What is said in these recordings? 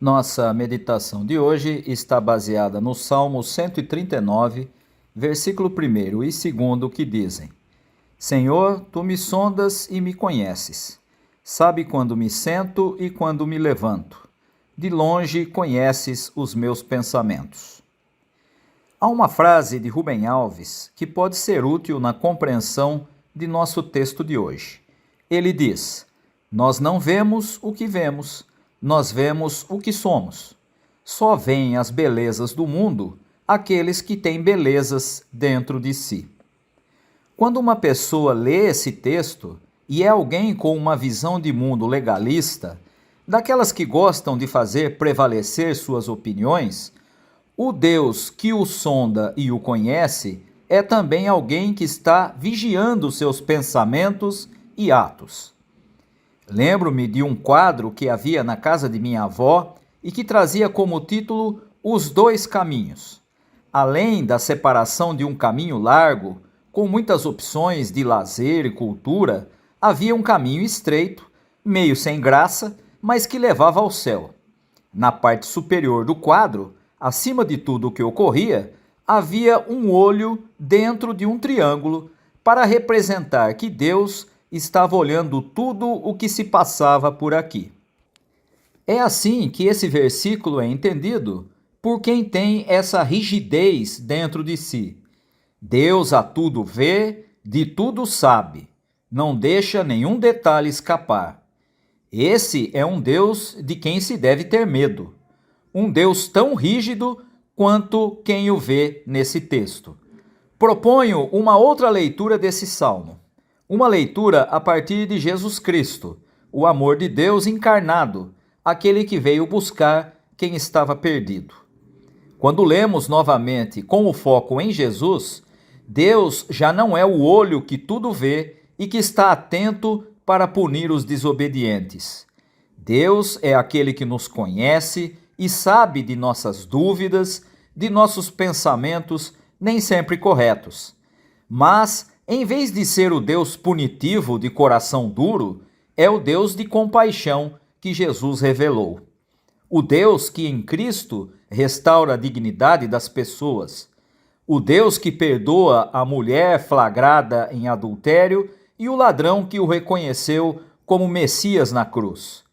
Nossa meditação de hoje está baseada no Salmo 139, versículo 1 e 2, que dizem: Senhor, tu me sondas e me conheces. Sabe quando me sento e quando me levanto. De longe conheces os meus pensamentos. Há uma frase de Rubem Alves que pode ser útil na compreensão de nosso texto de hoje. Ele diz: Nós não vemos o que vemos, nós vemos o que somos. Só veem as belezas do mundo aqueles que têm belezas dentro de si. Quando uma pessoa lê esse texto e é alguém com uma visão de mundo legalista, daquelas que gostam de fazer prevalecer suas opiniões, o Deus que o sonda e o conhece é também alguém que está vigiando seus pensamentos e atos. Lembro-me de um quadro que havia na casa de minha avó e que trazia como título Os Dois Caminhos. Além da separação de um caminho largo, com muitas opções de lazer e cultura, havia um caminho estreito, meio sem graça, mas que levava ao céu. Na parte superior do quadro, acima de tudo o que ocorria, havia um olho dentro de um triângulo para representar que Deus estava olhando tudo o que se passava por aqui. É assim que esse versículo é entendido por quem tem essa rigidez dentro de si. Deus a tudo vê, de tudo sabe, não deixa nenhum detalhe escapar. Esse é um Deus de quem se deve ter medo. Um Deus tão rígido quanto quem o vê nesse texto. Proponho uma outra leitura desse salmo. Uma leitura a partir de Jesus Cristo, o amor de Deus encarnado, aquele que veio buscar quem estava perdido. Quando lemos novamente com o foco em Jesus, Deus já não é o olho que tudo vê e que está atento para punir os desobedientes. Deus é aquele que nos conhece e sabe de nossas dúvidas, de nossos pensamentos nem sempre corretos. Mas, em vez de ser o Deus punitivo de coração duro, é o Deus de compaixão que Jesus revelou. O Deus que em Cristo restaura a dignidade das pessoas. O Deus que perdoa a mulher flagrada em adultério e o ladrão que o reconheceu como Messias na cruz.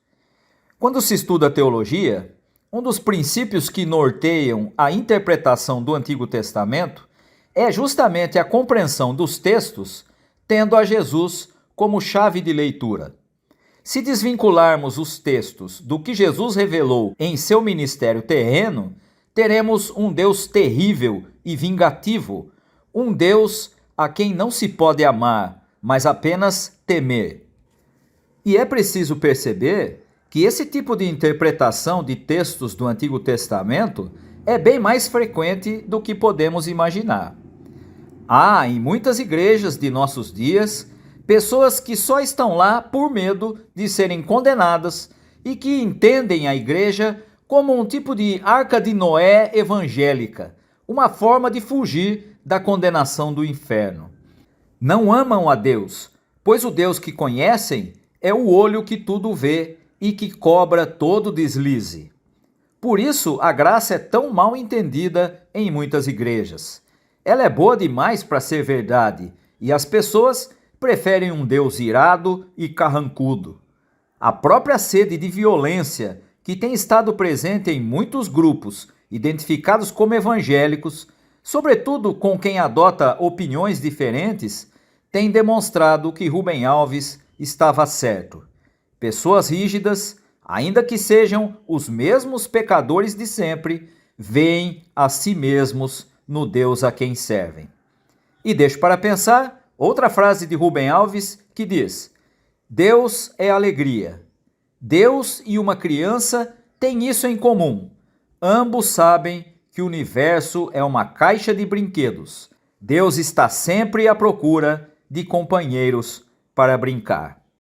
Quando se estuda teologia, um dos princípios que norteiam a interpretação do Antigo Testamento é justamente a compreensão dos textos tendo a Jesus como chave de leitura. Se desvincularmos os textos do que Jesus revelou em seu ministério terreno, teremos um Deus terrível e vingativo, um Deus a quem não se pode amar, mas apenas temer. E é preciso perceber que esse tipo de interpretação de textos do Antigo Testamento é bem mais frequente do que podemos imaginar. Há, em muitas igrejas de nossos dias, pessoas que só estão lá por medo de serem condenadas e que entendem a igreja como um tipo de arca de Noé evangélica, uma forma de fugir da condenação do inferno. Não amam a Deus, pois o Deus que conhecem é o olho que tudo vê e que cobra todo deslize. Por isso, a graça é tão mal entendida em muitas igrejas. Ela é boa demais para ser verdade, e as pessoas preferem um Deus irado e carrancudo. A própria sede de violência que tem estado presente em muitos grupos identificados como evangélicos, sobretudo com quem adota opiniões diferentes, tem demonstrado que Rubem Alves estava certo. Pessoas rígidas, ainda que sejam os mesmos pecadores de sempre, veem a si mesmos no Deus a quem servem. E deixo para pensar outra frase de Rubem Alves que diz: Deus é alegria. Deus e uma criança têm isso em comum. Ambos sabem que o universo é uma caixa de brinquedos. Deus está sempre à procura de companheiros para brincar.